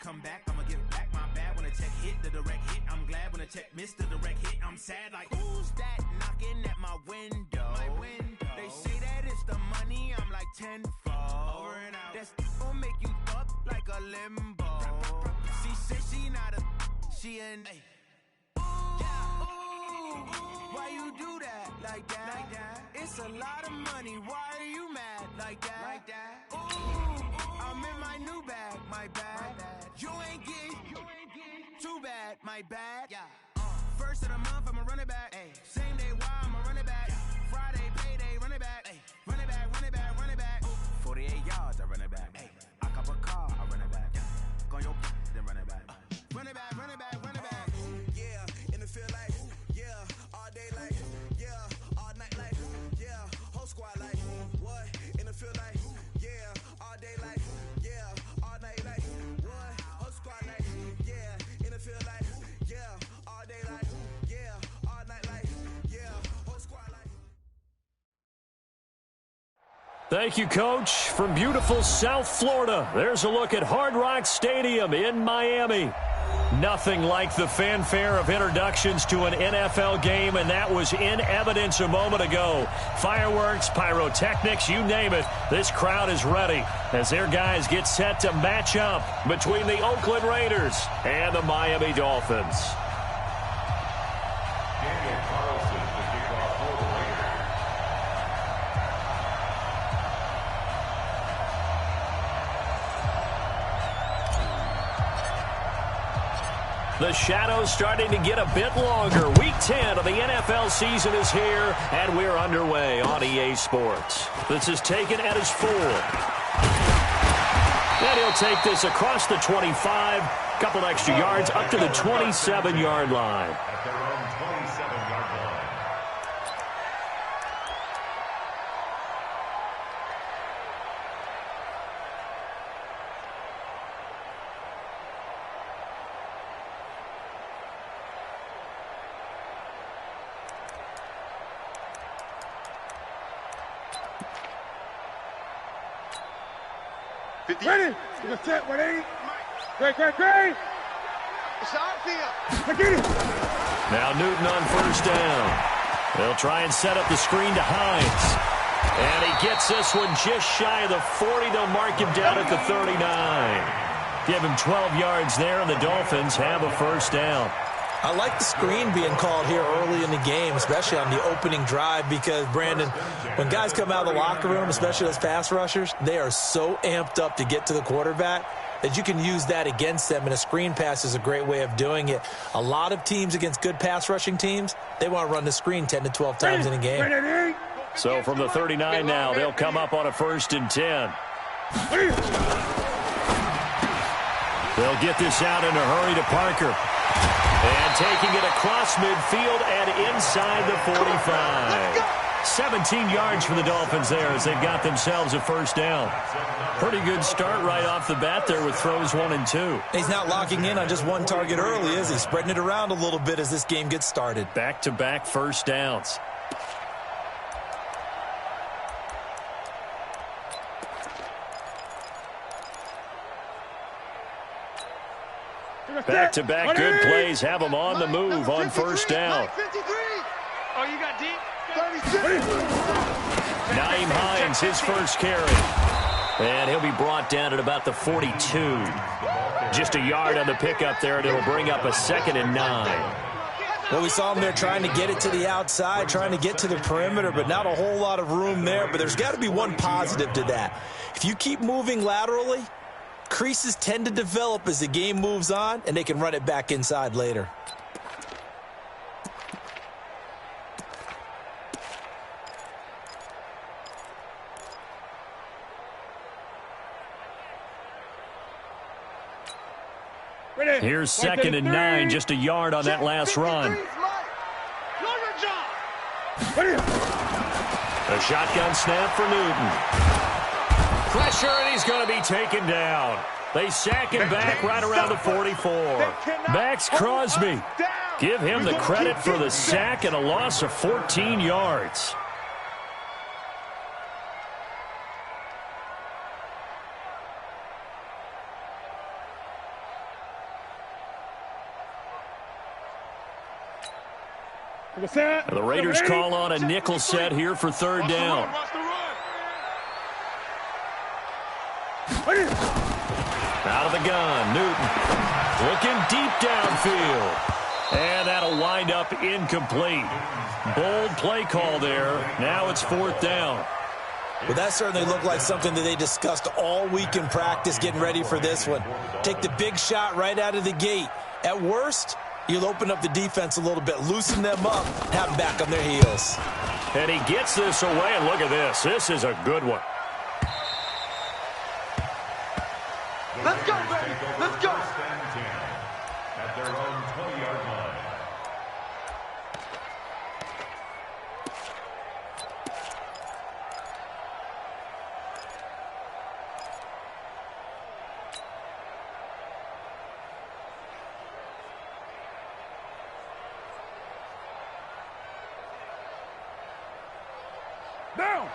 Come back, I'ma give back my bad when a check hit, the direct hit. I'm glad when a check missed the direct hit. I'm sad like, who's that knocking at my window? They say that it's the money, I'm like tenfold. Over and out. That's gon' make you up like a limbo. She said she not a, she an why you do that like that? It's a lot of money, why are you mad like that? Ooh, I'm in my new bag, my bad. You ain't getting too bad, my bad. First of the month, I'ma run it back. Same day, why I'ma run it back. Friday, payday, run it back. Run it back, run it back, run it back. 48 yards, I run it back. I cop a car, I run it back. Go your then run it back. Run it back, run it back, run it back. Yeah, in the field like, yeah, all day like, yeah, all night like, yeah, whole squad like, what? In the field like, yeah, all day like, yeah, all night like, what? Whole squad like, yeah, in the field like, yeah, all day like, yeah, all night like, yeah, whole squad like. Thank you, Coach. From beautiful South Florida, there's a look at Hard Rock Stadium in Miami. Nothing like the fanfare of introductions to an NFL game, and that was in evidence a moment ago. Fireworks, pyrotechnics, you name it. This crowd is ready as their guys get set to match up between the Oakland Raiders and the Miami Dolphins. The shadow's starting to get a bit longer. Week 10 of the NFL season is here, and we're underway on EA Sports. This is taken at his 4. And he'll take this across the 25, couple extra yards up to the 27-yard line. At their own 27-yard line. Ready? To the set, 180. Great. It's outfield. Get it. Now Newton on first down. They'll try and set up the screen to Hines. And he gets this one just shy of the 40. They'll mark him down at the 39. Give him 12 yards there, and the Dolphins have a first down. I like the screen being called here early in the game, especially on the opening drive, because, Brandon, when guys come out of the locker room, especially those pass rushers, they are so amped up to get to the quarterback that you can use that against them, and a screen pass is a great way of doing it. A lot of teams against good pass rushing teams, they want to run the screen 10 to 12 times in a game. So from the 39 now, they'll come up on a 1st and 10. They'll get this out in a hurry to Parker. And taking it across midfield and inside the 45. 17 yards for the Dolphins there as they've got themselves a first down. Pretty good start right off the bat there with throws 1 and 2. He's not locking in on just one target early, is he? Spreading it around a little bit as this game gets started. Back-to-back first downs. Back-to-back good plays have them on the move on first down. Oh, you got deep? Naeem Hines, his first carry. And he'll be brought down at about the 42. Just a yard on the pickup there, and it'll bring up a 2nd and 9. Well, we saw him there trying to get it to the outside, trying to get to the perimeter, but not a whole lot of room there. But there's got to be one positive to that. If you keep moving laterally, creases tend to develop as the game moves on, and they can run it back inside later. Here's 2nd and 9, just a yard on that last run. A shotgun snap for Newton. Pressure, and he's going to be taken down. They sack him back right around the 44. Max Crosby. Give him the credit for the sack and a loss of 14 yards. And the Raiders call on a nickel set here for third down. Out of the gun, Newton looking deep downfield. And that'll wind up incomplete. Bold play call there. Now it's fourth down. Well, that certainly looked like something that they discussed all week in practice getting ready for this one. Take the big shot right out of the gate. At worst, you'll open up the defense a little bit, loosen them up, have them back on their heels. And he gets this away, and look at this. This is a good one. Let's go, baby. Let's go. At their own 20-yard line.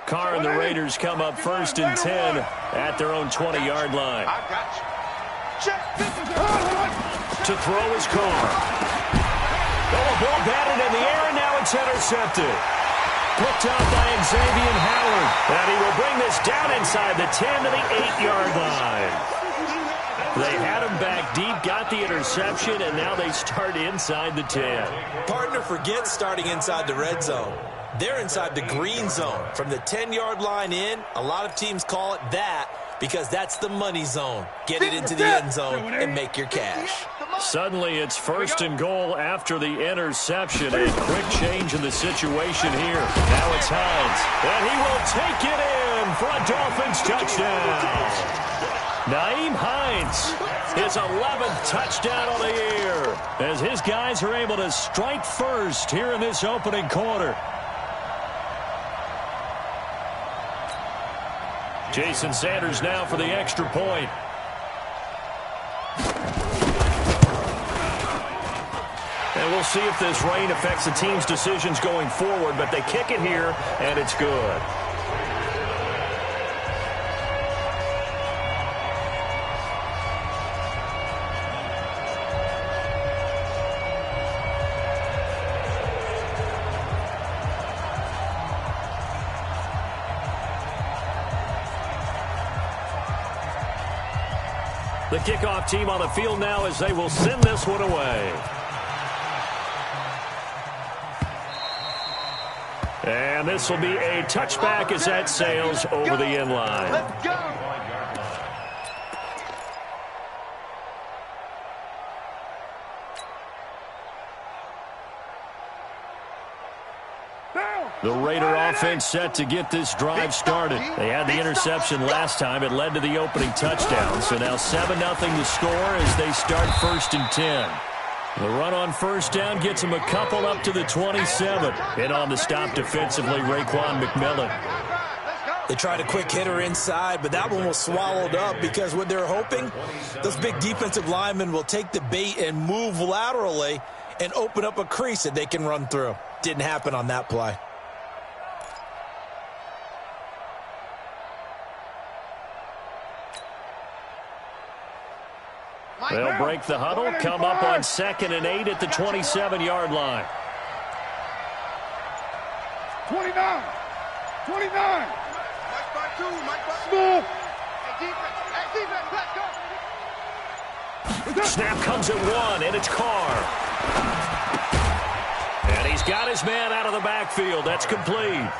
Carr and the Raiders come up first and 10 at their own 20-yard line. I got you. Check. To throw is Carr. Oh, a ball batted in the air, and now it's intercepted. Picked up by Xavier Howard. And he will bring this down inside the 10 to the 8-yard line. They had him back deep, got the interception, and now they start inside the 10. Partner forgets starting inside the red zone. They're inside the green zone. From the 10-yard line in, a lot of teams call it that because that's the money zone. Get it into the end zone and make your cash. Suddenly it's first and goal after the interception. A quick change in the situation here. Now it's Hines. And he will take it in for a Dolphins touchdown. Nyheim Hines, his 11th touchdown of the year, as his guys are able to strike first here in this opening quarter. Jason Sanders now for the extra point. And we'll see if this rain affects the team's decisions going forward, but they kick it here, and it's good. The kickoff team on the field now as they will send this one away. And this will be a touchback as that sails over the end line. Let's go. The Raider offense set to get this drive started. They had the interception last time. It led to the opening touchdown. So now 7-0 the score as they start first and 10. The run on first down gets them a couple up to the 27. And on the stop defensively, Raekwon McMillan. They tried a quick hitter inside, but that one was swallowed up because what they're hoping, those big defensive linemen will take the bait and move laterally and open up a crease that they can run through. Didn't happen on that play. They'll break the huddle, come up on 2nd and 8 at the 27-yard line. 29. Mike by 2. Small. Hey, defense, let's go. Snap comes at 1, and it's Carr. And he's got his man out of the backfield. That's complete.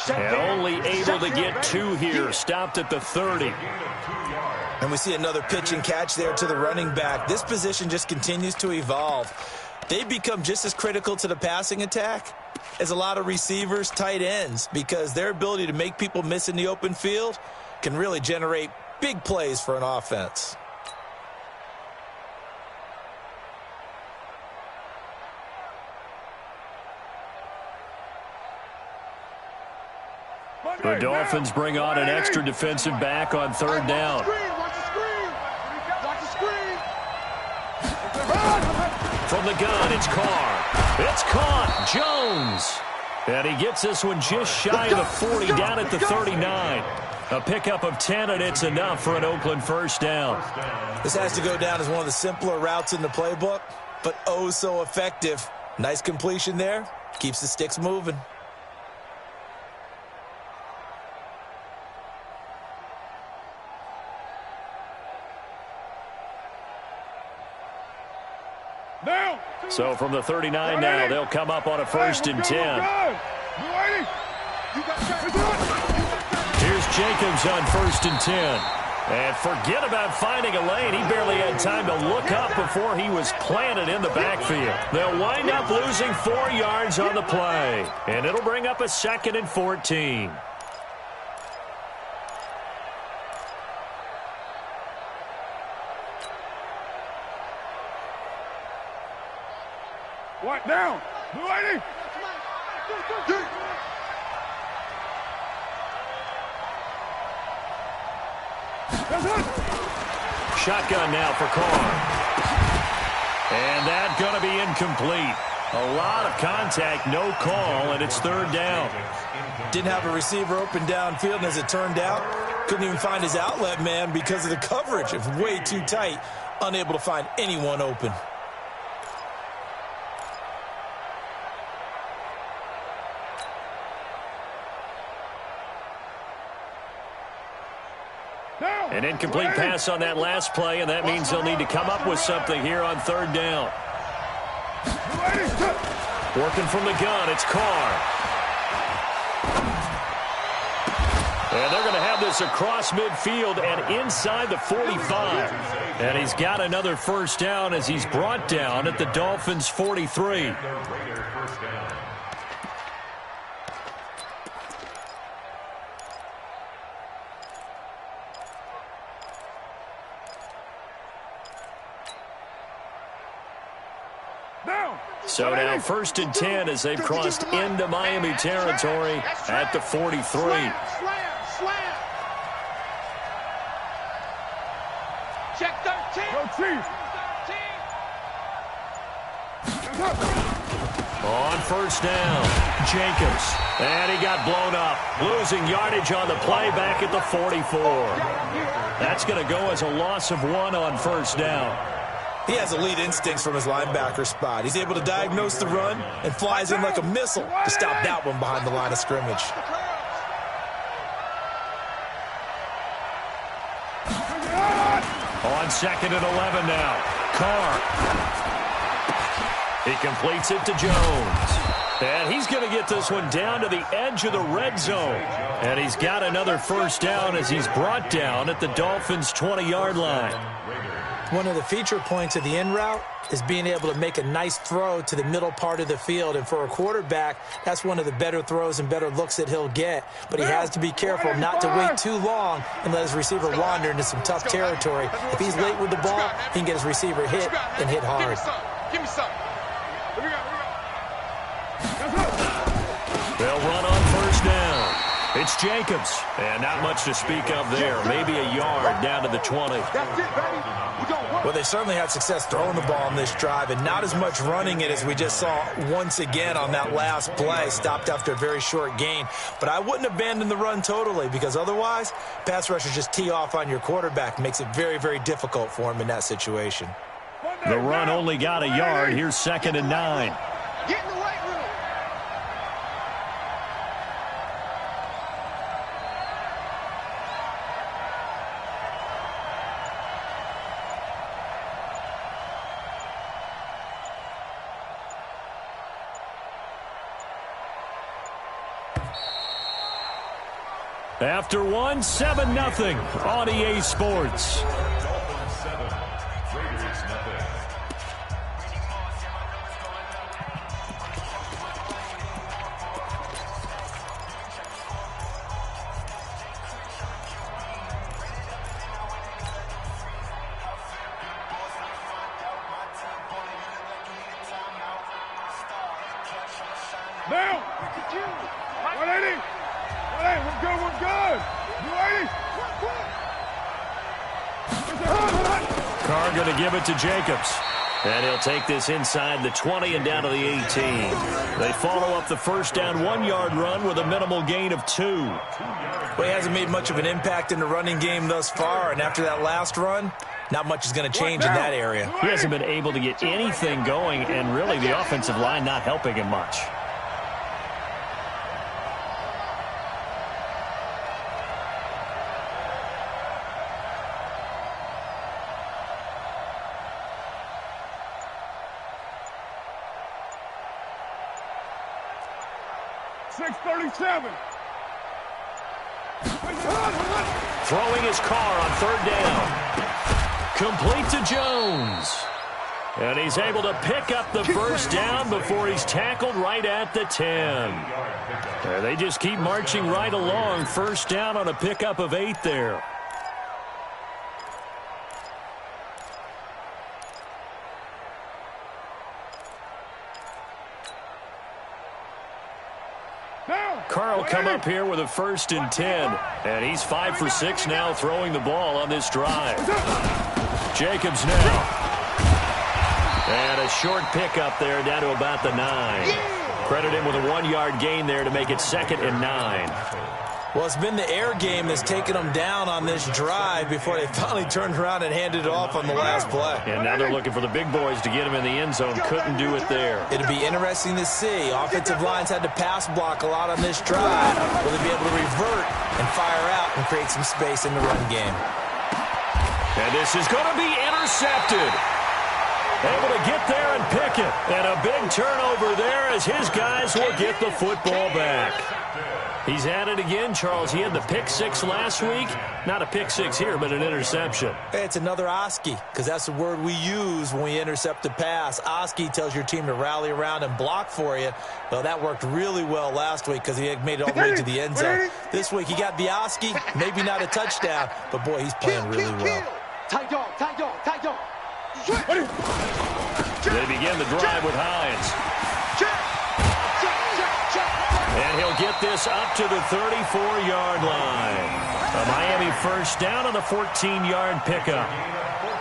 And only able to get 2 here. Stopped at the 30. And we see another pitch and catch there to the running back. This position just continues to evolve. They become just as critical to the passing attack as a lot of receivers, tight ends, because their ability to make people miss in the open field can really generate big plays for an offense. The Dolphins bring on an extra defensive back on third down. From the gun, it's Carr. It's caught. Jones. And he gets this one just shy of the 40, down at the 39. A pickup of 10, and it's enough for an Oakland first down. This has to go down as one of the simpler routes in the playbook, but oh so effective. Nice completion there, Keeps the sticks moving. So from the 39 now, they'll come up on a 1st and 10. Here's Jacobs on 1st and 10. And forget about finding a lane. He barely had time to look up before he was planted in the backfield. They'll wind up losing 4 yards on the play. And it'll bring up a 2nd and 14. What down? Blue 80. Shotgun now for Carr. And that's going to be incomplete. A lot of contact, no call, and it's 3rd down. Didn't have a receiver open downfield, and as it turned out, couldn't even find his outlet man because of the coverage. It's way too tight, unable to find anyone open. An incomplete pass on that last play, and that means they'll need to come up with something here on 3rd down. Working from the gun, it's Carr. And they're going to have this across midfield and inside the 45. And he's got another 1st down as he's brought down at the Dolphins' 43. So now 1st and 10 as they've crossed into Miami territory at the 43. Slam. Check 13. Go Chiefs. On 1st down, Jacobs. And he got blown up. Losing yardage on the play back at the 44. That's going to go as a loss of 1 on 1st down. He has elite instincts from his linebacker spot. He's able to diagnose the run and flies in like a missile to stop that one behind the line of scrimmage. On 2nd and 11 now, Carr. He completes it to Jones. And he's going to get this one down to the edge of the red zone. And he's got another 1st down as he's brought down at the Dolphins' 20-yard line. One of the feature points of the in route is being able to make a nice throw to the middle part of the field. And for a quarterback, that's one of the better throws and better looks that he'll get. But he has to be careful not to wait too long and let his receiver wander into some tough territory. If he's late with the ball, he can get his receiver hit and hit hard. Give me some. They'll run on 1st down. It's Jacobs. And not much to speak of there. Maybe a yard down to the 20. That's it, baby. Well, they certainly had success throwing the ball on this drive and not as much running it as we just saw once again on that last play. Stopped after a very short gain. But I wouldn't abandon the run totally because otherwise, pass rushers just tee off on your quarterback. Makes it very, very difficult for him in that situation. The run only got a yard. Here's 2nd and 9. Get in the weight room. After 1, 7-0 on EA Sports. Dolphins 7, Raiders 0. Now. 180. Hey, we're good, we're good. You ready? Carr going to give it to Jacobs. And he'll take this inside the 20 and down to the 18. They follow up the 1st down 1-yard run with a minimal gain of 2. Well, he hasn't made much of an impact in the running game thus far, and after that last run, not much is going to change in that area. He hasn't been able to get anything going, and really the offensive line not helping him much. 637. Throwing his car on third down. Complete to Jones. And he's able to pick up the first down before he's tackled right at the 10. They just keep marching right along. First down on a pickup of 8 there. Carl come up here with a 1st and 10. And he's 5 for 6 now throwing the ball on this drive. Jacobs now. And a short pickup there down to about the 9. Credit him with a 1-yard gain there to make it 2nd and 9. Well, it's been the air game that's taken them down on this drive before they finally turned around and handed it off on the last play. And now they're looking for the big boys to get him in the end zone. Couldn't do it there. It'll be interesting to see. Offensive lines had to pass block a lot on this drive. Will they be able to revert and fire out and create some space in the run game? And this is going to be intercepted. Able to get there and pick it. And a big turnover there as his guys will get the football back. He's at it again, Charles. He had the pick 6 last week. Not a pick 6 here, but an interception. It's another Oski, because that's the word we use when we intercept a pass. Oski tells your team to rally around and block for you. Well, that worked really well last week because he made it all the way to the end zone. This week he got the Oski, maybe not a touchdown, but, boy, he's playing really well. Tight dog. They begin the drive with Hines. And he'll get this up to the 34-yard line. A Miami first down on the 14-yard pickup.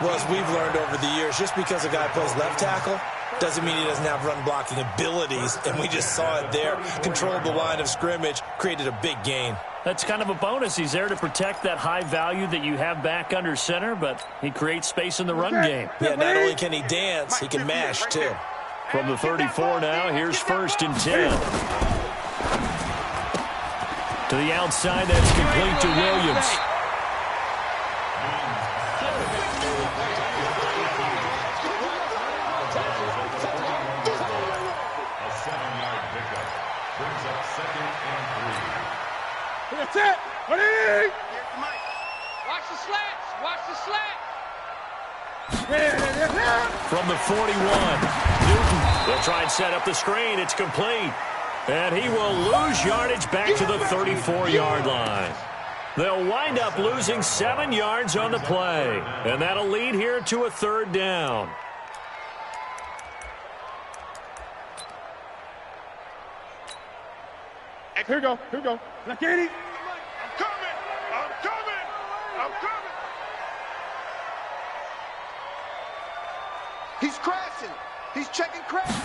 Well, as we've learned over the years, just because a guy plays left tackle doesn't mean he doesn't have run-blocking abilities. And we just saw it there. Controlled the line of scrimmage, created a big gain. That's kind of a bonus. He's there to protect that high value that you have back under center, but he creates space in the run game. Yeah, not only can he dance, he can mash, too. From the 34 now, here's 1st and 10. To the outside, that's complete to Williams. A 7-yard pickup brings up 2nd and 3. That's it. What do you need? Watch the slats. Watch the slats. From the 41, Newton will try and set up the screen. It's complete. And he will lose yardage back to the 34-yard line. They'll wind up losing 7 yards on the play. And that'll lead here to a 3rd down. Here we go. Now, Katie. I'm coming. He's crashing. He's checking crash.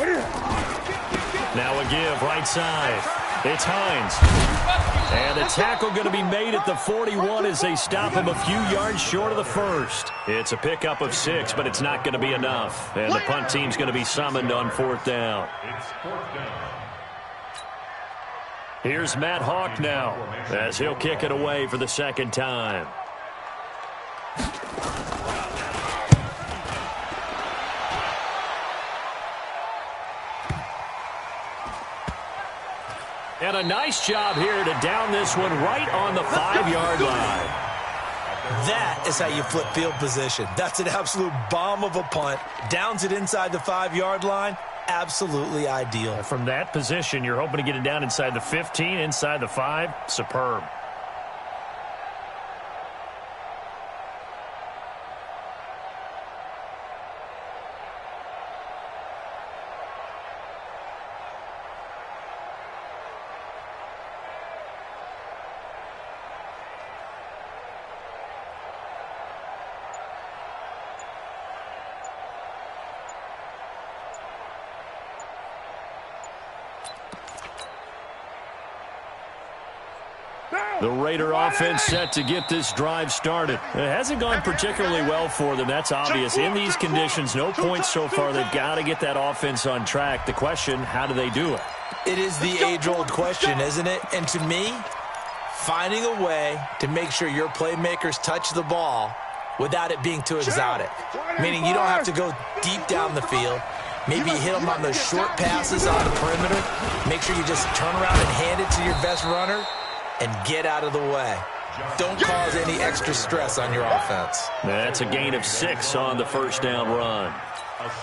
Now a give right side. It's Hines. And the tackle going to be made at the 41 as they stop him a few yards short of the 1st. It's a pickup of 6, but it's not going to be enough. And the punt team's going to be summoned on 4th down. It's 4th down. Here's Matt Hawk now as he'll kick it away for the 2nd time. And a nice job here to down this one right on the 5-yard line. That is how you flip field position. That's an absolute bomb of a punt. Downs it inside the 5-yard line. Absolutely ideal. From that position, you're hoping to get it down inside the 15, inside the 5. Superb. The Raider offense set to get this drive started. It hasn't gone particularly well for them. That's obvious. In these conditions, no points so far. They've got to get that offense on track. The question, how do they do it? It is the age-old question, isn't it? And to me, finding a way to make sure your playmakers touch the ball without it being too exotic. Meaning you don't have to go deep down the field. Maybe hit them on those short passes on the perimeter. Make sure you just turn around and hand it to your best runner and get out of the way. Don't cause any extra stress on your offense. That's a gain of 6 on the first down run.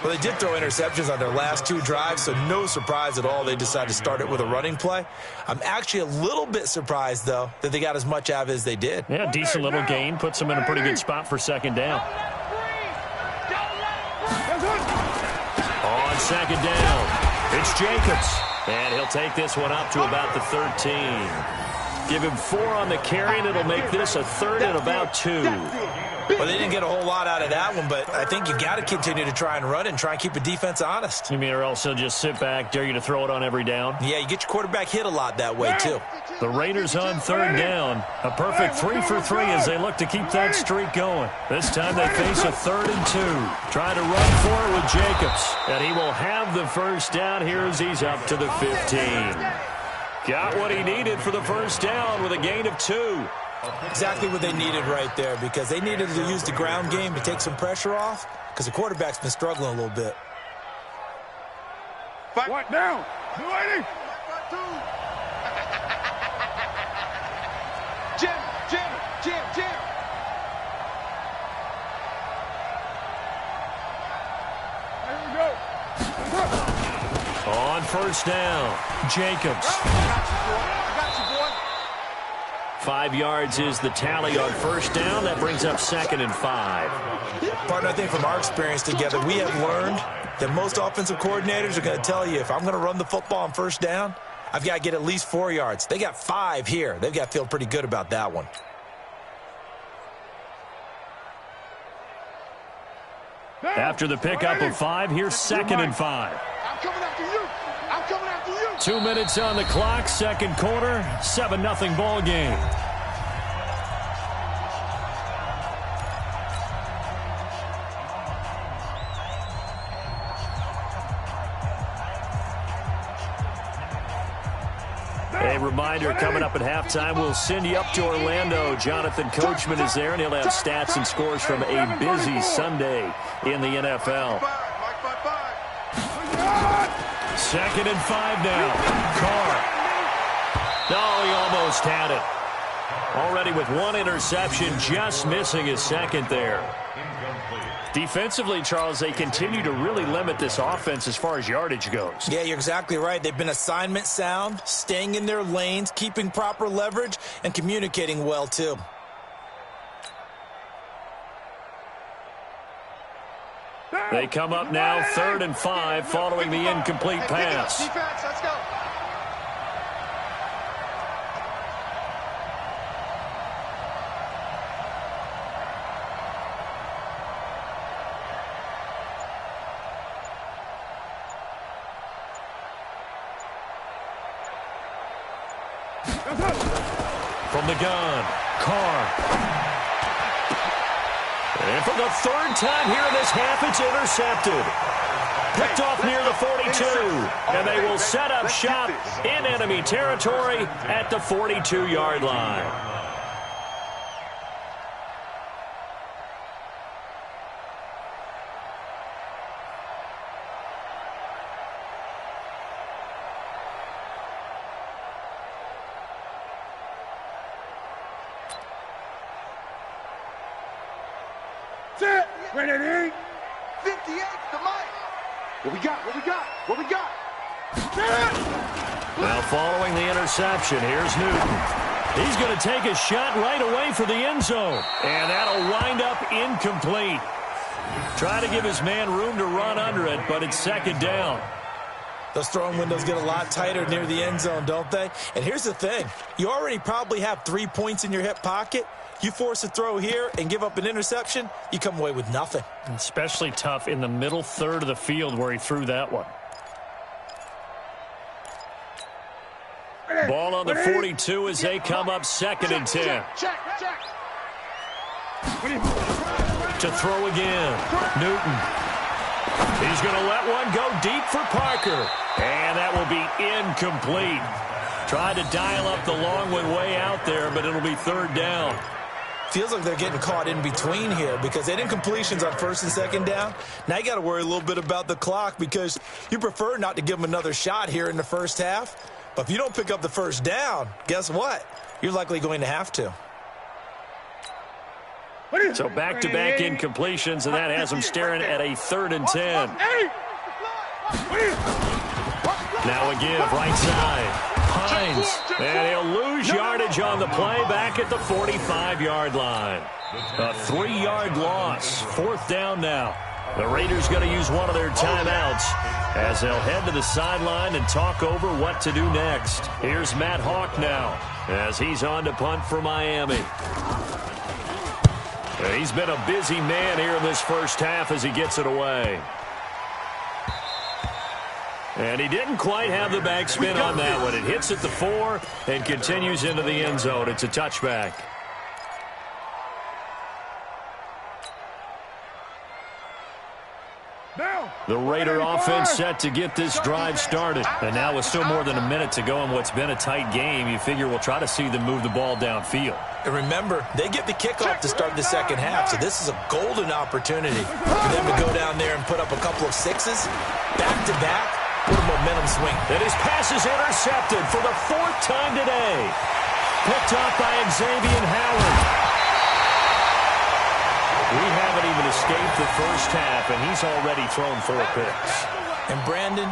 Well, they did throw interceptions on their last 2 drives, so no surprise at all they decided to start it with a running play. I'm actually a little bit surprised, though, that they got as much out of it as they did. Yeah, decent little gain. Puts them in a pretty good spot for second down. On second down, it's Jacobs. And he'll take this one up to about the 13. Give him 4 on the carry, and it'll make this a 3rd and about 2. Well, they didn't get a whole lot out of that one, but I think you got to continue to try and run and try and keep the defense honest. You mean, or else he'll just sit back, dare you to throw it on every down? Yeah, you get your quarterback hit a lot that way, too. The Raiders on 3rd down. A perfect 3 for 3 as they look to keep that streak going. This time they face a 3rd and 2. Trying to run for it with Jacobs. And he will have the first down here as he's up to the 15. Got what he needed for the first down with a gain of 2. Exactly what they needed right there, because they needed to use the ground game to take some pressure off, because the quarterback's been struggling a little bit. What now? Jim. There we go. On first down, Jacobs. I got you, boy. 5 yards is the tally on first down. That brings up 2nd and 5. Partner, I think from our experience together, we have learned that most offensive coordinators are going to tell you, if I'm going to run the football on first down, I've got to get at least 4 yards. They got 5 here. They've got to feel pretty good about that one. After the pickup of 5, here's 2nd and 5. I'm coming after you. 2 minutes on the clock, second quarter, 7-0 ball game. A reminder, coming up at halftime, we'll send you up to Orlando. Jonathan Coachman is there, and he'll have stats and scores from a busy Sunday in the NFL. 2nd and 5 now. Carr. Oh, he almost had it. Already with 1 interception, just missing his 2nd there. Defensively, Charles, they continue to really limit this offense as far as yardage goes. Yeah, you're exactly right. They've been assignment sound, staying in their lanes, keeping proper leverage, and communicating well, too. They come up now, 3rd and 5, following the incomplete pass. Defense, let's go. From the gun, Carr. And for the 3rd time here in this half, it's intercepted. Picked off near the 42. And they will set up shop in enemy territory at the 42-yard line. Ready? 58, the mic. What we got? Now following the interception, here's Newton. He's going to take a shot right away for the end zone. And that'll wind up incomplete. Try to give his man room to run under it, but it's 2nd down. Those throwing windows get a lot tighter near the end zone, don't they? And here's the thing. You already probably have 3 points in your hip pocket. You force a throw here and give up an interception, you come away with nothing. Especially tough in the middle 3rd of the field where he threw that one. Ball on the 42 as they come up 2nd and 10. Check. To throw again. Newton. He's going to let one go deep for Parker. And that will be incomplete. Tried to dial up the long one way out there, but it'll be 3rd down. feels like they're getting caught in between here because they didn't completions on first and second down. Now you got to worry a little bit about the clock because you prefer not to give them another shot here in the first half. But if you don't pick up the first down, guess what? You're likely going to have to. So back-to-back incompletions, and that has them staring at a 3rd and 10. Now a give, right side. Hines, and he'll lose yardage on the play back at the 45-yard line. A 3-yard loss, 4th down now. The Raiders going to use one of their timeouts as they'll head to the sideline and talk over what to do next. Here's Matt Hawk now as he's on to punt for Miami. He's been a busy man here in this first half as he gets it away. And he didn't quite have the backspin on that one. It hits at the 4 and continues into the end zone. It's a touchback. The Raider offense set to get this drive started. And now with still more than a minute to go in what's been a tight game, you figure we'll try to see them move the ball downfield. And remember, they get the kickoff to start the second half, so this is a golden opportunity for them to go down there and put up a couple of sixes, back-to-back, put a momentum swing. And his pass is intercepted for the 4th time today. Picked up by Xavier Howard. We haven't even escaped the first half, and he's already thrown 4 picks. And Brandon,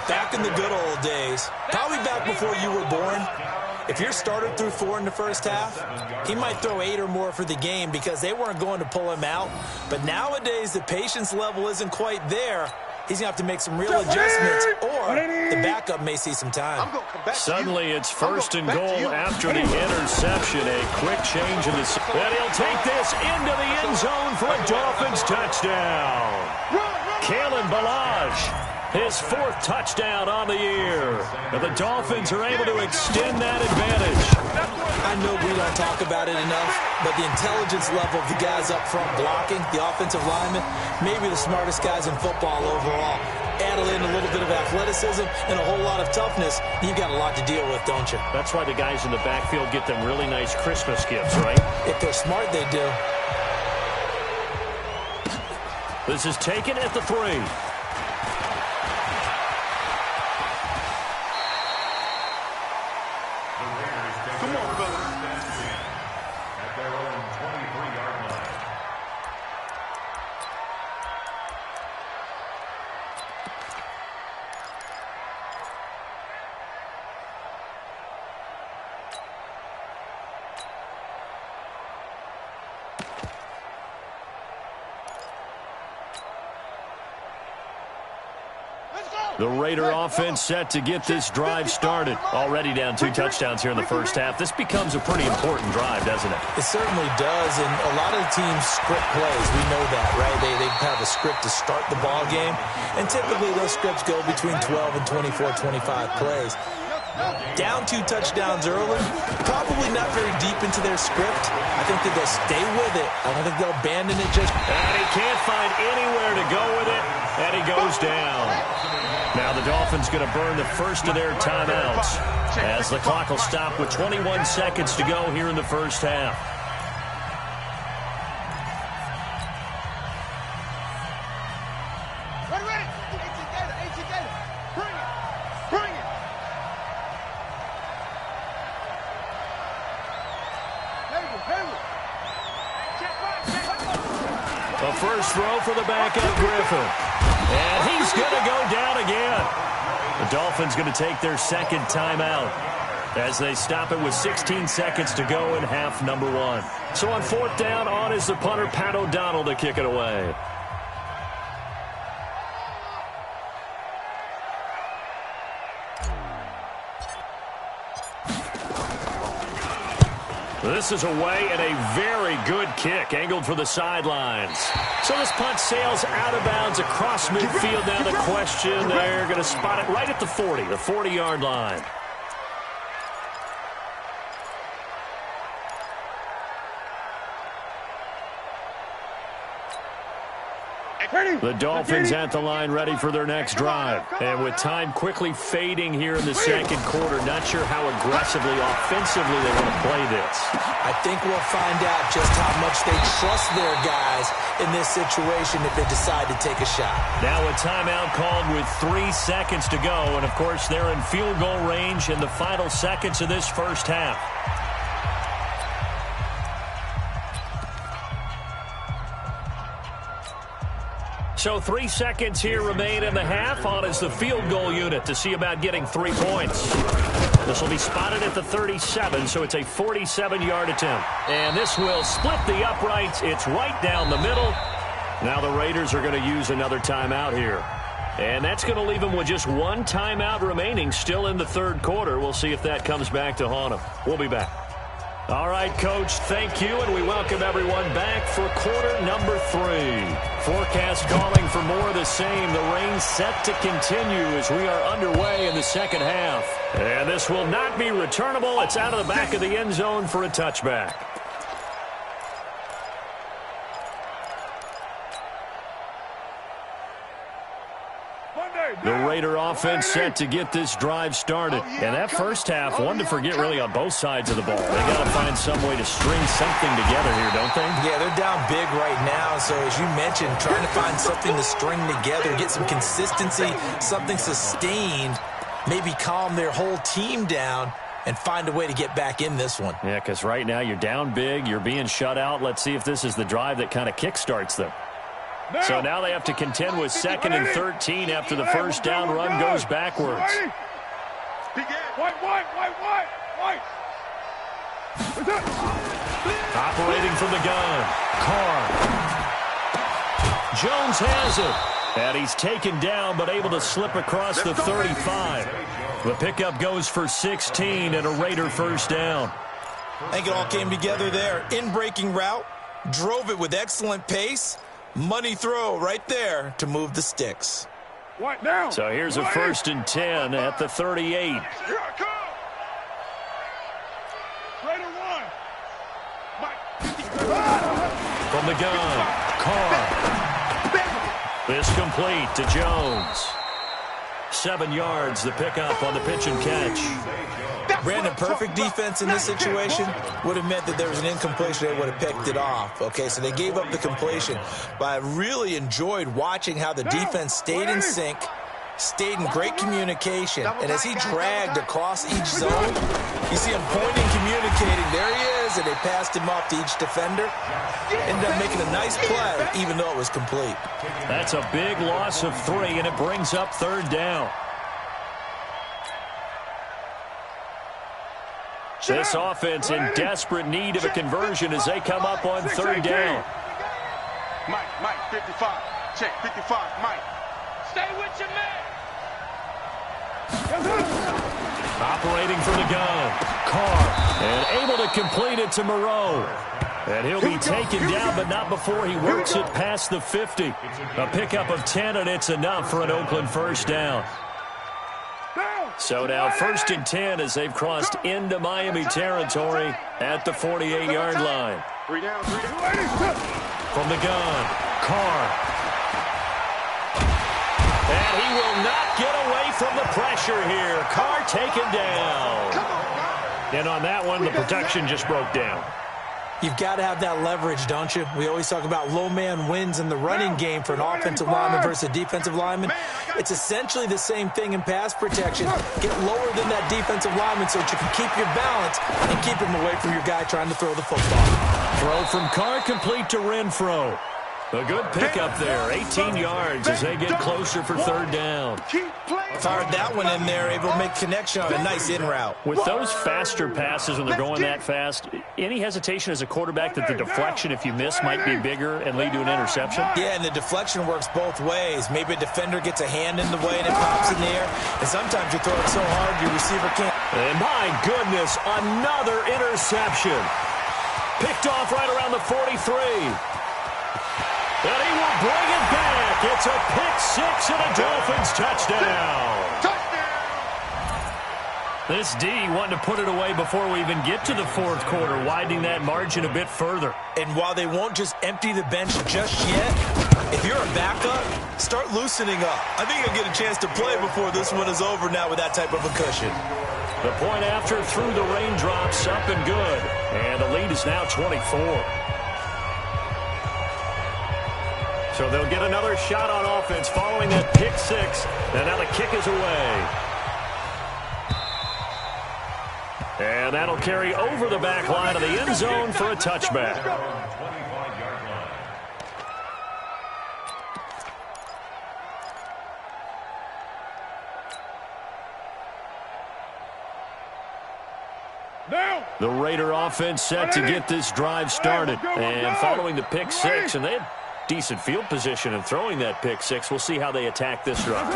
back in the good old days, probably back before you were born, if your starter threw 4 in the first half, he might throw 8 or more for the game because they weren't going to pull him out. But nowadays, the patience level isn't quite there. He's going to have to make some real adjustments, or the backup may see some time. Suddenly, it's 1st and goal after the interception. A quick change in the... And he'll take this into the end zone for a Dolphins touchdown. Kalen Ballage, his 4th touchdown on the year. And the Dolphins are able to extend that advantage. I know we don't talk about it enough, but the intelligence level of the guys up front blocking, the offensive linemen, maybe the smartest guys in football overall. Add in a little bit of athleticism and a whole lot of toughness, you've got a lot to deal with, don't you? That's why the guys in the backfield get them really nice Christmas gifts, right? If they're smart, they do. This is taken at the 3. Come on, fellas. At their own 23-yard line. The Raider offense set to get this drive started. Already down 2 touchdowns here in the first half. This becomes a pretty important drive, doesn't it? It certainly does, and a lot of the teams script plays. We know that, right? They have a script to start the ball game, and typically those scripts go between 12 and 24, 25 plays. Down 2 touchdowns early, probably not very deep into their script. I think that they'll stay with it. I don't think they'll abandon it just... And he can't find anywhere to go with it, and he goes down. Now the Dolphins going to burn the first of their timeouts as the clock will stop with 21 seconds to go here in the first half. A first throw for the backup Griffin. And he's going to go down again. The Dolphins going to take their second timeout as they stop it with 16 seconds to go in half number 1. So on 4th down, on is the punter, Pat O'Donnell, to kick it away. This is away and a very good kick, angled for the sidelines. So this punt sails out of bounds across midfield. Now the question, they're going to spot it right at the 40, the 40-yard line. Ready? The Dolphins at the line ready for their next drive. And with time quickly fading here in the second quarter, not sure how aggressively, offensively they want to play this. I think we'll find out just how much they trust their guys in this situation if they decide to take a shot. Now a timeout called with 3 seconds to go. And, of course, they're in field goal range in the final seconds of this first half. So 3 seconds here remain in the half. On is the field goal unit to see about getting 3 points. This will be spotted at the 37, so it's a 47-yard attempt. And this will split the uprights. It's right down the middle. Now the Raiders are going to use another timeout here. And that's going to leave them with just 1 timeout remaining still in the third quarter. We'll see if that comes back to haunt them. We'll be back. All right, Coach, thank you, and we welcome everyone back for quarter number 3. Forecast calling for more of the same. The rain set to continue as we are underway in the second half. And this will not be returnable. It's out of the back of the end zone for a touchback. The Raider offense set to get this drive started. And that first half, one to forget really on both sides of the ball. They got to find some way to string something together here, don't they? Yeah, they're down big right now. So as you mentioned, trying to find something to string together, get some consistency, something sustained, maybe calm their whole team down and find a way to get back in this one. Yeah, because right now you're down big, you're being shut out. Let's see if this is the drive that kind of kickstarts them. So now they have to contend with 2nd and 13 after the first down run goes backwards. Operating from the gun, Carr. Jones has it. And he's taken down but able to slip across the 35. The pickup goes for 16 and a Raider first down. I think it all came together there. In-breaking route, drove it with excellent pace. Money throw right there to move the sticks. What now? So here's a 1st and 10 at the 38. Here I come. Raider 1. From the gun, Carr. This complete to Jones. 7 yards, the pickup on the pitch and catch. Brandon, perfect defense in this situation would have meant that there was an incompletion. They would have picked it off. Okay, so they gave up the completion. But I really enjoyed watching how the defense stayed in sync, stayed in great communication. And as he dragged across each zone, you see him pointing, communicating. There he is, and they passed him off to each defender. Ended up making a nice play, even though it was complete. That's a big loss of 3, and it brings up 3rd down. This offense in desperate need of a conversion as they come up on 3rd down. Mike, 55. Check, 55, Mike. Stay with your man. Operating from the gun, Carr, and able to complete it to Moreau. And he'll be taken down, but not before he works it past the 50. A pickup of 10, and it's enough for an Oakland first down. So now 1st and 10 as they've crossed into Miami territory at the 48-yard line. 3 down. From the gun, Carr. And he will not get away from the pressure here. Carr taken down. And on that one, the protection just broke down. You've got to have that leverage, don't you? We always talk about low man wins in the running game for an offensive lineman versus a defensive lineman. It's essentially the same thing in pass protection. Get lower than that defensive lineman so that you can keep your balance and keep him away from your guy trying to throw the football. Throw from Carr complete to Renfro. A good pickup there, 18 yards as they get closer for 3rd down. Fired that one in there, able to make connection on a nice in route. With those faster passes when they're going that fast, any hesitation as a quarterback that the deflection, if you miss, might be bigger and lead to an interception? Yeah, and the deflection works both ways. Maybe a defender gets a hand in the way and it pops in the air, and sometimes you throw it so hard your receiver can't. And my goodness, another interception. Picked off right around the 43. And he will bring it back. It's a pick 6 and a Dolphins touchdown. This D wanting to put it away before we even get to the fourth quarter, widening that margin a bit further. And while they won't just empty the bench just yet, if you're a backup, start loosening up. I think you'll get a chance to play before this one is over now with that type of a cushion. The point after through the raindrops, up and good. And the lead is now 24. So they'll get another shot on offense following that pick six. And now the kick is away. And that'll carry over the back line of the end zone for a touchback. The Raider offense set to get this drive started. And following the pick six, and they had decent field position in throwing that pick six. We'll see how they attack this drive.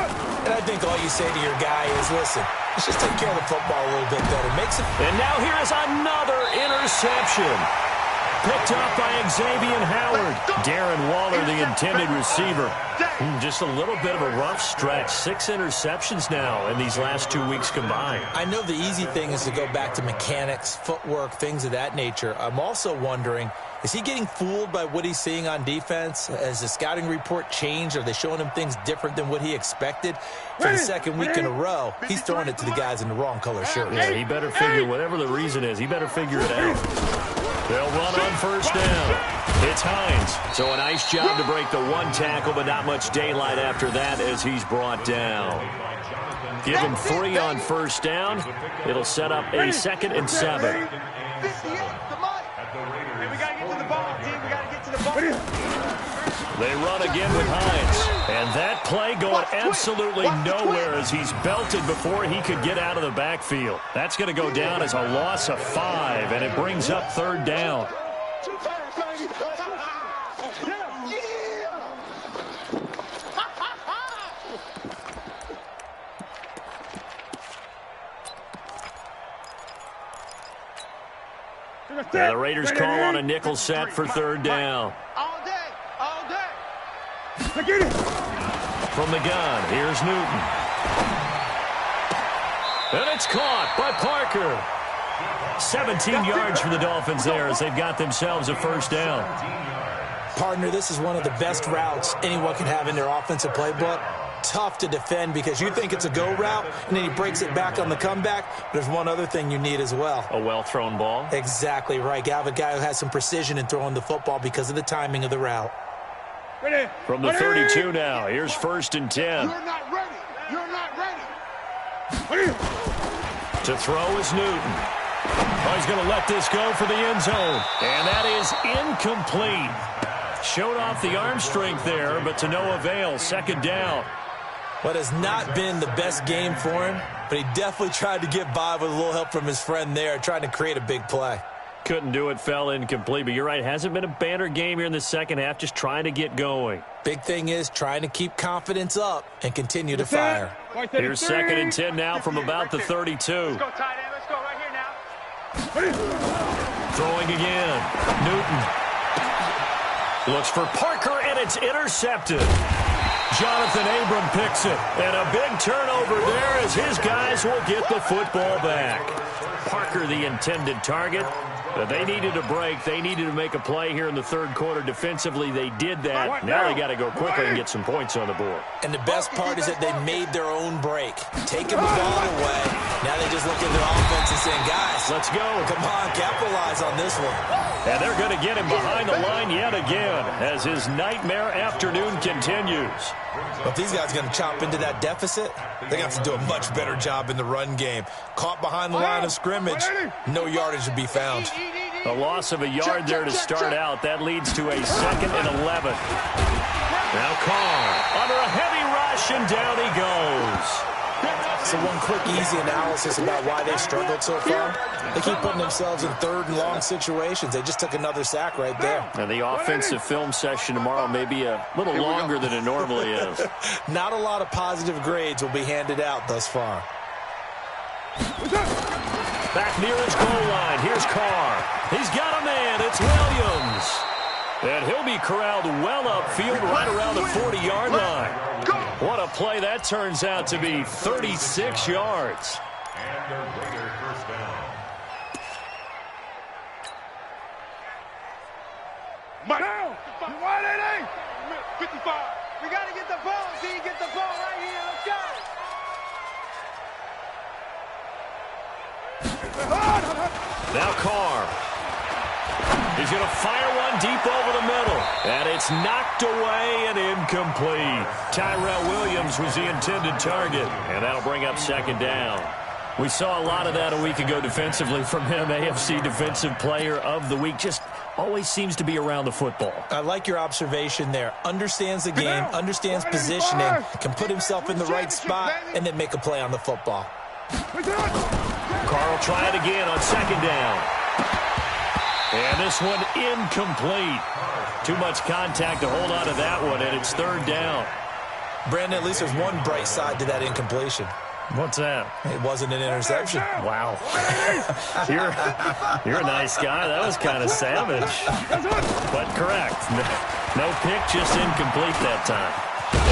And I think all you say to your guy is, listen, let's just take care of the football a little bit better. And now here is another interception. Picked up by Xavier Howard. Darren Waller, the intended receiver. Just a little bit of a rough stretch. 6 interceptions now in these last 2 weeks combined. I know the easy thing is to go back to mechanics, footwork, things of that nature. I'm also wondering, is he getting fooled by what he's seeing on defense? Has the scouting report changed? Are they showing him things different than what he expected? For the second week in a row, he's throwing it to the guys in the wrong color shirt. Yeah, he better figure, whatever the reason is, he better figure it out. They'll run on first down. It's Hines. So a nice job to break the one tackle, but not much daylight after that as he's brought down. Give him 3 on first down. It'll set up a 2nd and 7. They run again with Hines. And that play going absolutely nowhere as he's belted before he could get out of the backfield. That's going to go down as a loss of 5, and it brings up 3rd down. Yeah, the Raiders call on a nickel set for 3rd down. From the gun, here's Newton. And it's caught by Parker. 17 yards for the Dolphins there as they've got themselves a 1st down. Partner, this is one of the best routes anyone can have in their offensive playbook. Tough to defend because you think it's a go route, and then he breaks it back on the comeback. But there's one other thing you need as well. A well-thrown ball? Exactly right. You have a guy who has some precision in throwing the football because of the timing of the route. From the 32 now, here's 1st and 10. You're not ready. You're not ready. To throw is Newton. Oh, he's going to let this go for the end zone. And that is incomplete. Showed off the arm strength there, but to no avail. 2nd down. What has not been the best game for him, but he definitely tried to get by with a little help from his friend there, trying to create a big play. Couldn't do it, fell incomplete. But you're right, hasn't been a banner game here in the second half, just trying to get going. Big thing is trying to keep confidence up and continue to fire. Here's 2nd and 10 now from about the 32. Let's go, tight end. Let's go right here now. Throwing again. Newton. Looks for Parker, and it's intercepted. Jonathan Abram picks it. And a big turnover there as his guys will get the football back. Parker, the intended target. But they needed a break. They needed to make a play here in the 3rd quarter. Defensively, they did that. Now they got to go quickly and get some points on the board. And the best part is that they made their own break. Taking the ball away. Now they just look at their offense and saying, guys, let's go. Come on, capitalize on this one. And they're going to get him behind the line yet again as his nightmare afternoon continues. But if these guys are going to chop into that deficit, they have to do a much better job in the run game. Caught behind the line of scrimmage, no yardage to be found. A loss of a yard there to start out. That leads to a 2nd and 11. Now Carr under a heavy rush, and down he goes. So one quick, easy analysis about why they've struggled so far. They keep putting themselves in 3rd and long situations. They just took another sack right there. And the offensive film session tomorrow may be a little longer than it normally is. Not a lot of positive grades will be handed out thus far. Back near his goal line. Here's Carr. He's got a man. It's Williams. And he'll be corralled well upfield right around the 40-yard line. What a play that turns out to be. 36 yards. And the Raider first down. Mike. Down. 55. We got to get the ball, D. Get the ball right here. Let's go. Now Carr. He's going to fire one deep over the middle. And it's knocked away and incomplete. Tyrell Williams was the intended target. And that'll bring up second down. We saw a lot of that a week ago defensively from him. AFC Defensive Player of the Week. Just always seems to be around the football. I like your observation there. Understands the game, understands positioning, can put himself in the right spot, and then make a play on the football. Carr will try it again on second down. And this one incomplete. Too much contact to hold on to that one, and it's third down. Brandon, at least there's one bright side to that incompletion. What's that? It wasn't an interception. Wow. You're a nice guy. That was kind of savage. But correct. No pick, just incomplete that time.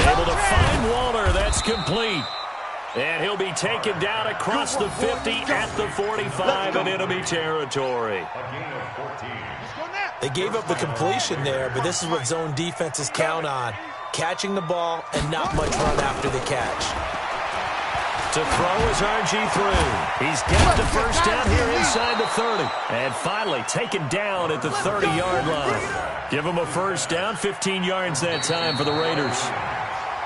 Able to find Waller. That's complete. And he'll be taken down across the 50 at the 45 in enemy territory. They gave up the completion there, but this is what zone defenses count on. Catching the ball and not much run after the catch. To throw is RG3. He's got the first down here inside the 30. And finally taken down at the 30-yard line. Give him a first down, 15 yards that time for the Raiders.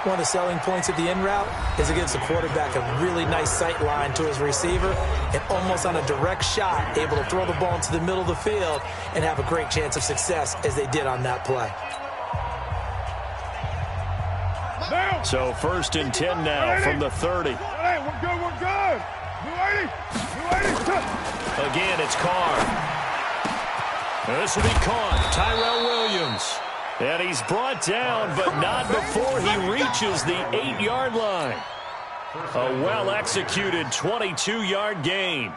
One of the selling points of the in route is it gives the quarterback a really nice sight line to his receiver and almost on a direct shot able to throw the ball into the middle of the field and have a great chance of success as they did on that play. So first and 10 now from the 30. Hey, we're good, we're good. Again, it's Carr. This will be caught. Tyrell Williams. And he's brought down, but not before he reaches the 8-yard line. A well-executed 22-yard gain.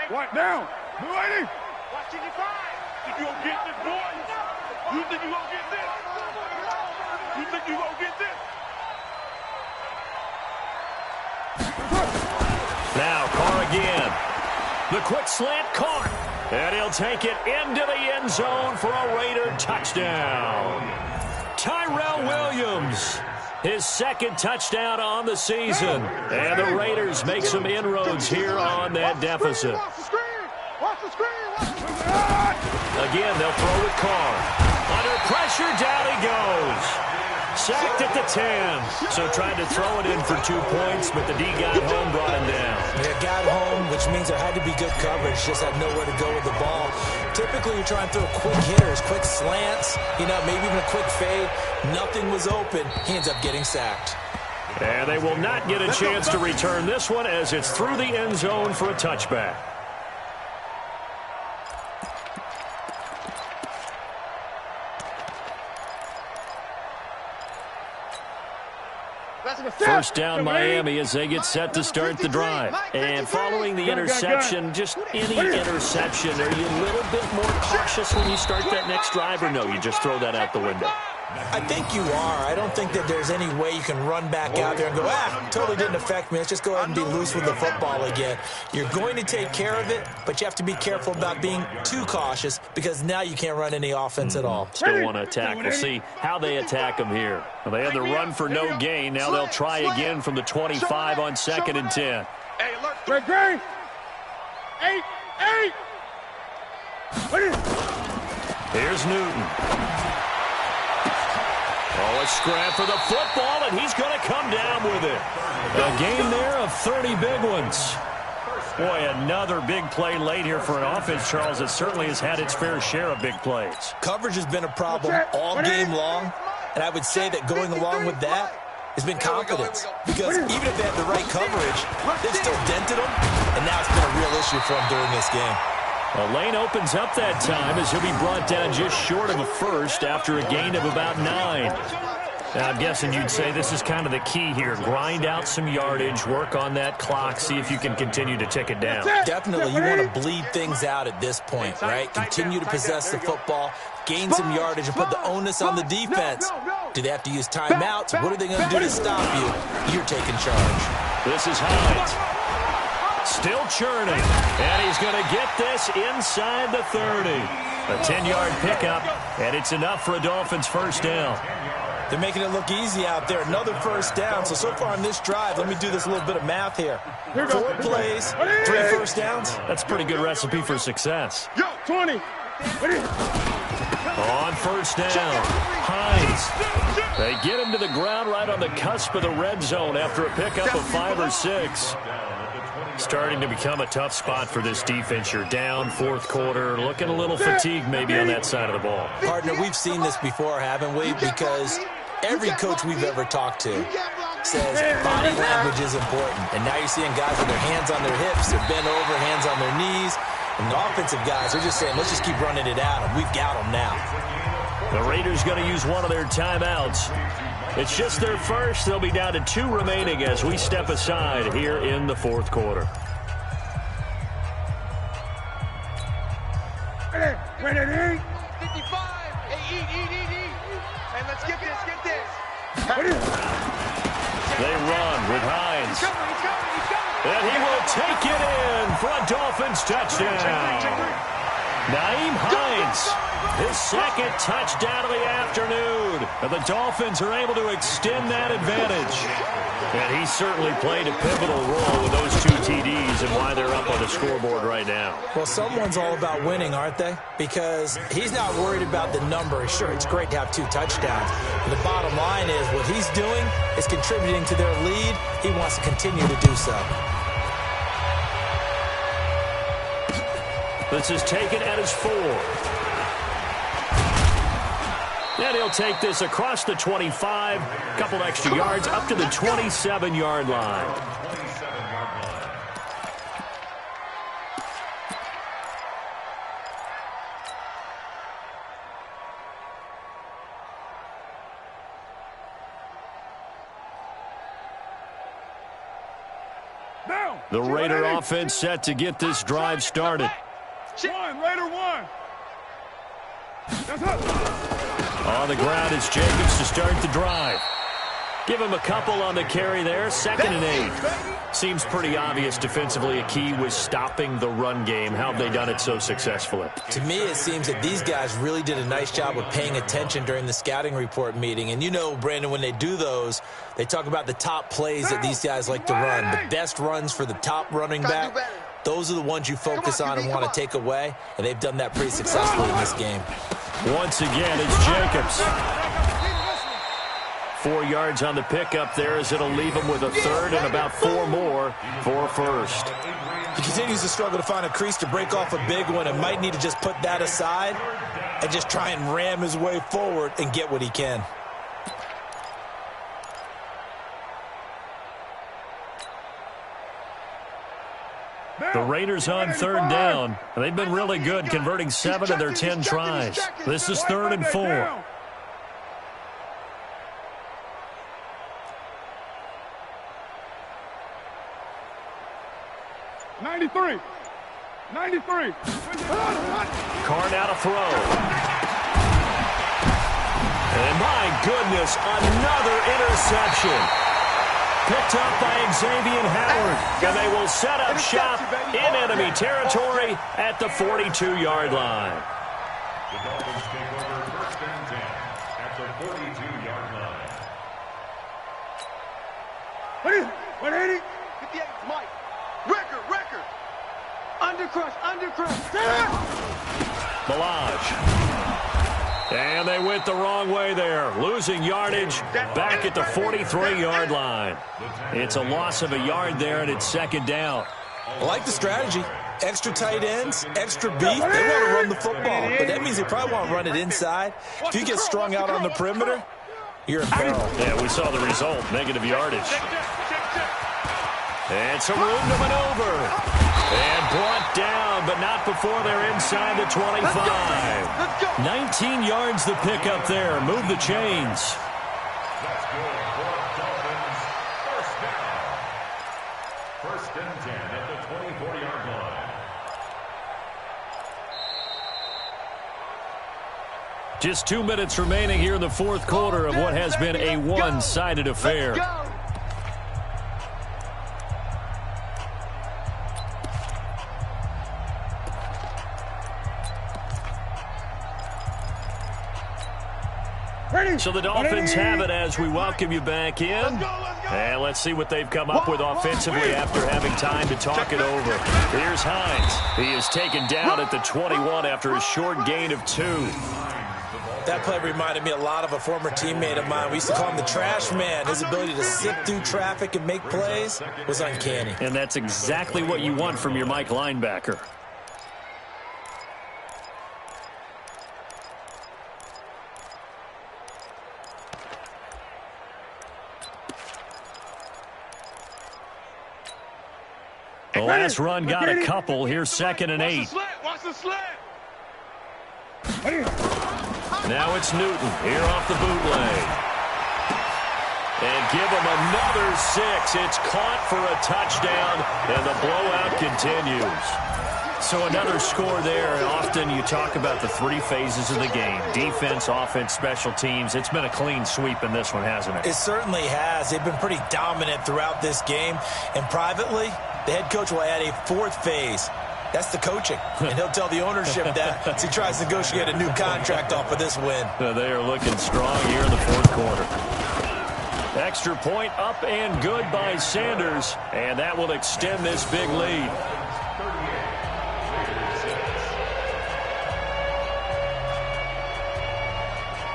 What now? Watch it, you Think you gonna get this, boy? You think you gonna get this? You think you gonna get this? Now Carr again. The quick slant caught. And he'll take it into the end zone for a Raider touchdown. Tyrell Williams, his second touchdown on the season. And the Raiders make some inroads here on that deficit. Again, they'll throw with Carr. Under pressure, down he goes. Sacked at the 10. So tried to throw it in for 2 points, but the D got home, brought him down. Yeah, got home, which means there had to be good coverage. Just had nowhere to go with the ball. Typically, you're trying to throw quick hitters, quick slants, maybe even a quick fade. Nothing was open. He ends up getting sacked. And they will not get a chance to return this one as it's through the end zone for a touchback. First down Miami as they get set to start the drive. And following the interception, just any interception, are you a little bit more cautious when you start that next drive, or no, you just throw that out the window? I think you are. I don't think that there's any way you can run back out there and go, totally didn't affect me. Let's just go ahead and be loose with the football again. You're going to take care of it, but you have to be careful about being too cautious because now you can't run any offense at all. Still want to attack. We'll see how they attack them here. Well, they had the run for no gain. Now they'll try again from the 25 on second and 10. Hey, look. Great. 8. Here's Newton. Oh, a scrap for the football, and he's going to come down with it. A game there of 30 big ones. Boy, another big play late here for an offense, Charles, that certainly has had its fair share of big plays. Coverage has been a problem all game long, and I would say that going along with that has been confidence. Because even if they had the right coverage, they've still dented them, and now it's been a real issue for them during this game. A lane opens up that time as he'll be brought down just short of a first after a gain of about 9. Now, I'm guessing you'd say this is kind of the key here. Grind out some yardage, work on that clock, see if you can continue to tick it down. Definitely, you want to bleed things out at this point, right? Continue to possess the football, gain some yardage, and put the onus on the defense. Do they have to use timeouts? What are they going to do to stop you? You're taking charge. This is Hines. Still churning. And he's going to get this inside the 30. A 10-yard pickup, and it's enough for a Dolphins first down. They're making it look easy out there. Another first down. So far on this drive, let me do this little bit of math here. 4 plays, 3 first downs. That's a pretty good recipe for success. Yo, 20. On first down, Hines. They get him to the ground right on the cusp of the red zone after a pickup of 5 or 6. Starting to become a tough spot for this defense. You're down, fourth quarter, looking a little fatigued maybe on that side of the ball. Partner, we've seen this before, haven't we? Because every coach we've ever talked to says body language is important. And now you're seeing guys with their hands on their hips, they're bent over, hands on their knees. And the offensive guys are just saying, let's just keep running it out, and we've got them now. The Raiders going to use one of their timeouts. It's just their first. They'll be down to 2 remaining as we step aside here in the fourth quarter. Ready? 55. Hey, eat. Hey, let's get this. They run with Hines. He's coming. And he will take it in for a Dolphins touchdown. Naeem Hines, his second touchdown of the afternoon. And the Dolphins are able to extend that advantage. And he certainly played a pivotal role with those 2 TDs and why they're up on the scoreboard right now. Well, someone's all about winning, aren't they? Because he's not worried about the number. Sure, it's great to have 2 touchdowns. But the bottom line is what he's doing is contributing to their lead. He wants to continue to do so. This is taken at his 4. And he'll take this across the 25, a couple extra yards up to the 27-yard line. The Raider offense set to get this drive started. Raider 1. That's up. On the ground, it's Jacobs to start the drive. Give him a couple on the carry there, 2nd and 8. Seems pretty obvious defensively a key was stopping the run game. How have they done it so successfully? To me, it seems that these guys really did a nice job of paying attention during the scouting report meeting. And you know, Brandon, when they do those, they talk about the top plays that these guys like to run, the best runs for the top running back. Those are the ones you focus on and want to take away, and they've done that pretty successfully in this game. Once again, it's Jacobs. 4 yards on the pickup there as it'll leave him with a 3rd and about 4 more for a first. He continues to struggle to find a crease to break off a big one and might need to just put that aside and just try and ram his way forward and get what he can. The Raiders on 3rd down. They've been really good converting 7 of their 10 tries. This is 3rd and 4. '93. Carr now to throw. And my goodness, another interception. Picked up by Xavier Howard. And they will set up shop in enemy territory at the 42-yard line. The Dolphins take over 1st and 10 at the 42-yard line. 180. 58, Mike. Record. Undercrush. Balaj. And they went the wrong way there. Losing yardage back at the 43-yard line. It's a loss of a yard there, and it's 2nd down. I like the strategy. Extra tight ends, extra beef. They want to run the football, but that means they probably want to run it inside. If you get strung out on the perimeter, you're in peril. Yeah, we saw the result, negative yardage. And some room to maneuver. And brought down, but not before they're inside the 25. 19 yards the pickup there. Move the chains. That's good for Dolphins. First down. 1st and 10 at the 24-yard line. Just 2 minutes remaining here in the fourth quarter of what has been a one-sided affair. So the Dolphins have it as we welcome you back in. And let's see what they've come up with offensively after having time to talk it over. Here's Hines. He is taken down at the 21 after a short gain of 2. That play reminded me a lot of a former teammate of mine. We used to call him the trash man. His ability to sift through traffic and make plays was uncanny. And that's exactly what you want from your Mike linebacker. The last run got a couple. Here's 2nd and 8. Watch the slant. Now it's Newton here off the bootleg. And give him another 6. It's caught for a touchdown, and the blowout continues. So another score there. Often you talk about the 3 phases of the game: defense, offense, special teams. It's been a clean sweep in this one, hasn't it? It certainly has. They've been pretty dominant throughout this game. And privately, the head coach will add a 4th phase. That's the coaching. And he'll tell the ownership that as he tries to negotiate a new contract off of this win. They are looking strong here in the 4th quarter. Extra point up and good by Sanders. And that will extend this big lead.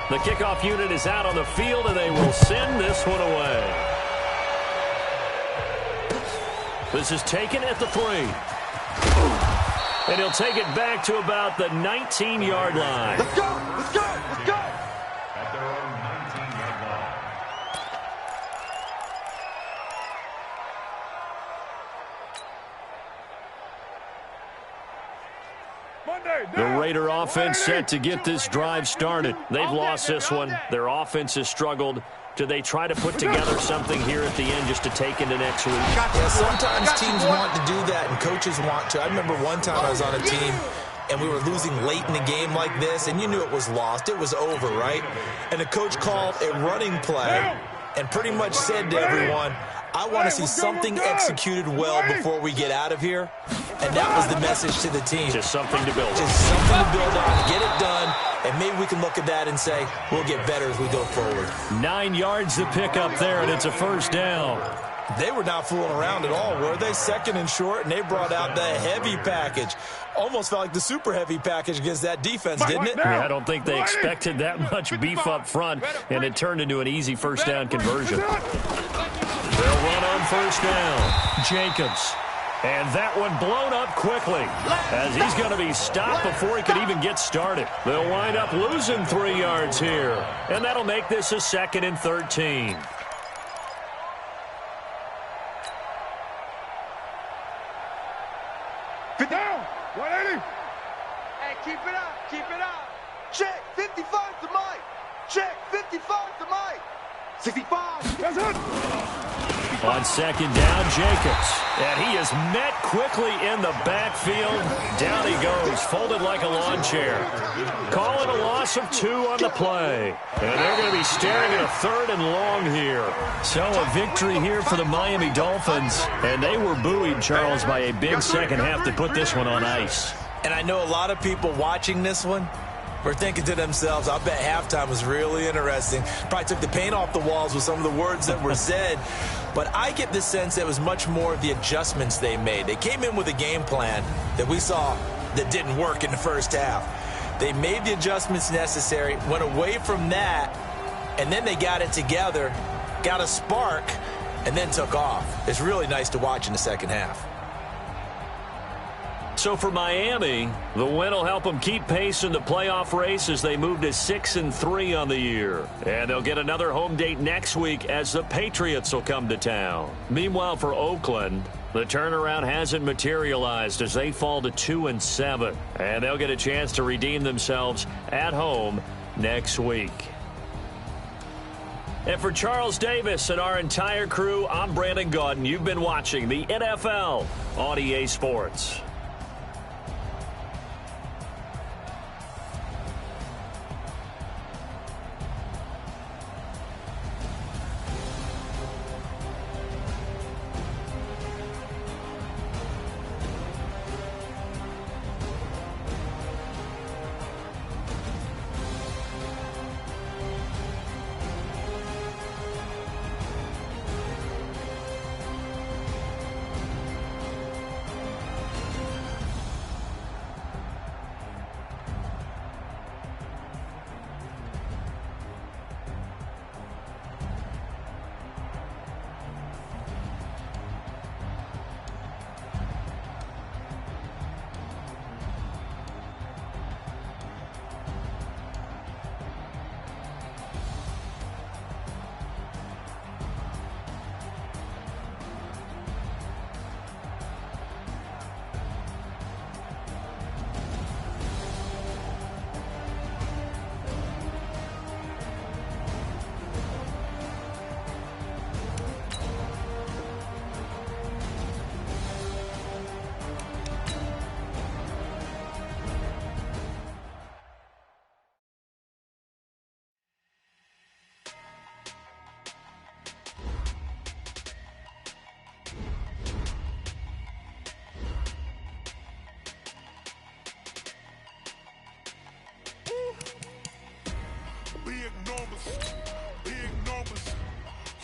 The kickoff unit is out on the field, and they will send this one away. This is taken at the 3. And he'll take it back to about the 19-yard line. Let's go! Let's go! Let's go! At their own 19-yard line. The Raider offense set to get this drive started. They've lost this one. Their offense has struggled. Do they try to put together something here at the end just to take into next week? Yeah, sometimes teams want to do that and coaches want to. I remember one time I was on a team and we were losing late in the game like this, and you knew it was lost. It was over, right? And the coach called a running play and pretty much said to everyone, I want to see something executed well before we get out of here. And that was the message to the team. Just something to build on. Just something to build on, get it done, and maybe we can look at that and say, we'll get better as we go forward. 9 yards to pick up there, and it's a 1st down. They were not fooling around at all, were they? 2nd and short, and they brought out the heavy package. Almost felt like the super heavy package against that defense, didn't it? Yeah, I don't think they expected that much beef up front, and it turned into an easy 1st down conversion. They'll run on 1st down. Jacobs. And that one blown up quickly as he's going to be stopped before he could even get started. They'll wind up losing 3 yards here, and that'll make this a 2nd and 13. Get down. 180. Hey, keep it up. Keep it up. Check. 55 to Mike. Check. 55 to Mike. 65. That's it. On 2nd down, Jacobs. And he is met quickly in the backfield. Down he goes, folded like a lawn chair. Calling a loss of 2 on the play. And they're going to be staring at a 3rd and long here. So a victory here for the Miami Dolphins. And they were buoyed, Charles, by a big second half to put this one on ice. And I know a lot of people watching this one were thinking to themselves, I bet halftime was really interesting. Probably took the paint off the walls with some of the words that were said. But I get the sense that it was much more of the adjustments they made. They came in with a game plan that we saw that didn't work in the 1st half. They made the adjustments necessary, went away from that, and then they got it together, got a spark, and then took off. It's really nice to watch in the 2nd half. So for Miami, the win will help them keep pace in the playoff race as they move to 6-3 on the year. And they'll get another home date next week as the Patriots will come to town. Meanwhile, for Oakland, the turnaround hasn't materialized as they fall to 2-7. And they'll get a chance to redeem themselves at home next week. And for Charles Davis and our entire crew, I'm Brandon Gaudin. You've been watching the NFL on EA Sports.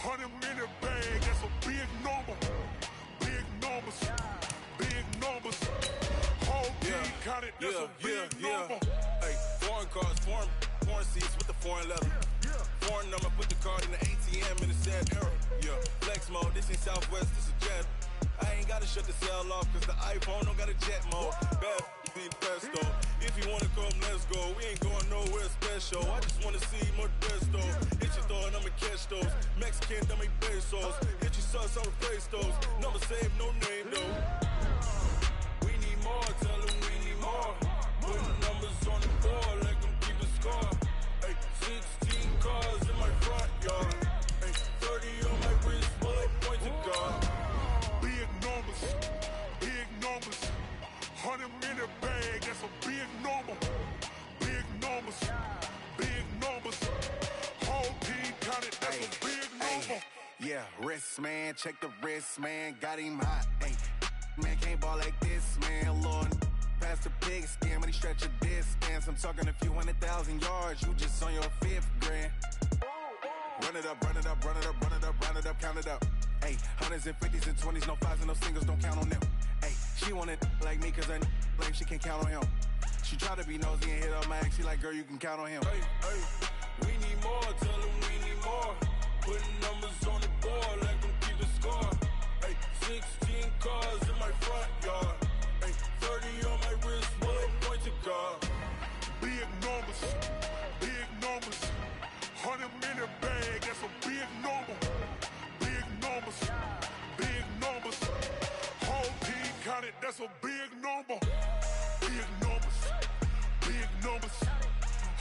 100 million bag, that's a big number. Big numbers, big numbers. Whole team counted, that's a big number. Hey, foreign cars, foreign seats with the foreign leather. Foreign number, put the card in the ATM in the sad era. Yeah, flex mode, this ain't Southwest, this is Jet. I ain't gotta shut the cell off, cause the iPhone don't got a jet mode. Beth, be the pesto. If you wanna come, let's go. We ain't going nowhere special. I just wanna see more Modesto. Hit your throw and I'ma catch those. Mexican, dummy pesos. Hit your sauce, I'ma place those. Number save, no name though. We need more, tell them we need more. Putting numbers on the board, let them keep the score. Hey, 16 cars in my front yard. Hey, 30 on my wrist, bullet point to God. Big numbers, big numbers. 100 million bag, that's a big number. Big numbers, big numbers. Whole team counted, that's a big number. Yeah, wrist man, check the wrist man, got him hot. Ay, man can't ball like this, man. Lord, past the pig skin when he stretch a distance. I'm talking a few 100,000 yards, you just on your 5th grand. Run it up, run it up, run it up, run it up, run it up, count it up. Ay, hundreds and 50s and 20s, no 5s and no singles, don't count on them. Ay, she wanted like me cause her like she can count on him. She tried to be nosy and hit up my ex, she like, girl, you can count on him. Hey, hey, we need more, tell them we need more. Putting numbers on the board, let them keep the score. Hey, 16 cars in my front yard. Hey, 30 on my wrist, bullet point to God. Big numbers, big numbers. 100 million bag, that's a big number. Big numbers, big numbers. Whole team counted, that's a big number. Big numbers, big numbers.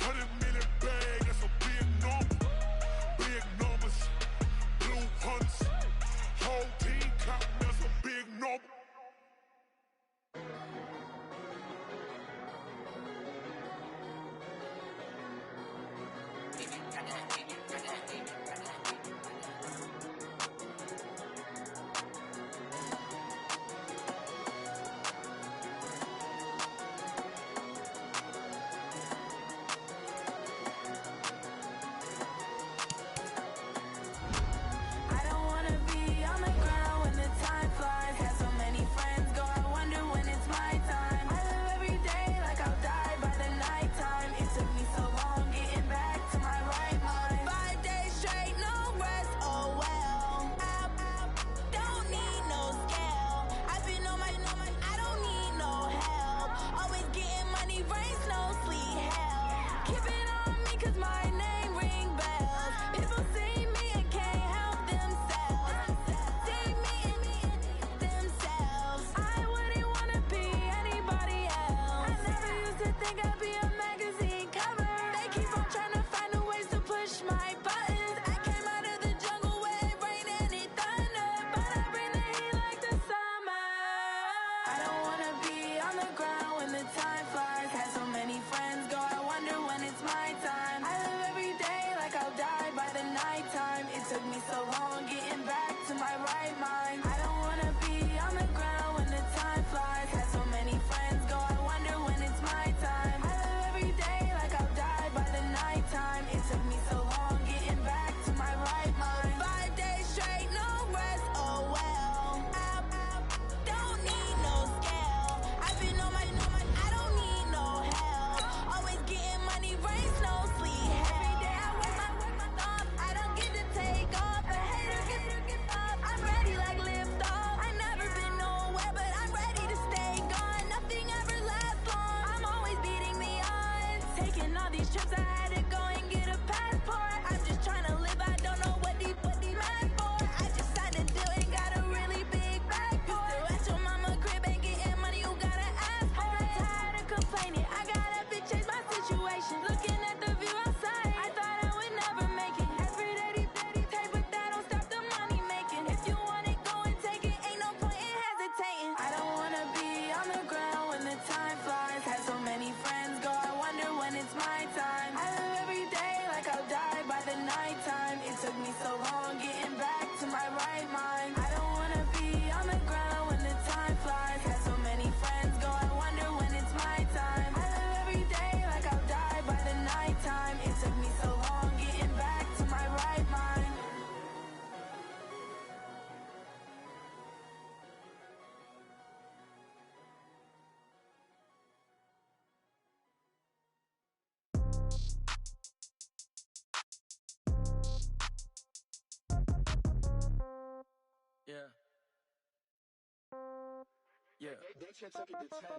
100 million bag, that's a big number. Big numbers, blue hunts. Whole team counting, that's a big number.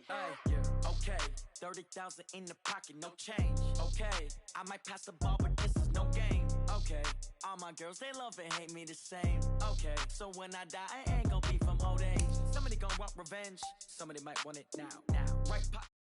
Hey, yeah, okay. 30,000 in the pocket, no change. Okay, I might pass the ball, but this is no game. Okay, all my girls, they love and hate me the same. Okay, so when I die, I ain't gon' be from old age. Somebody gon' want revenge, somebody might want it now. Right pop.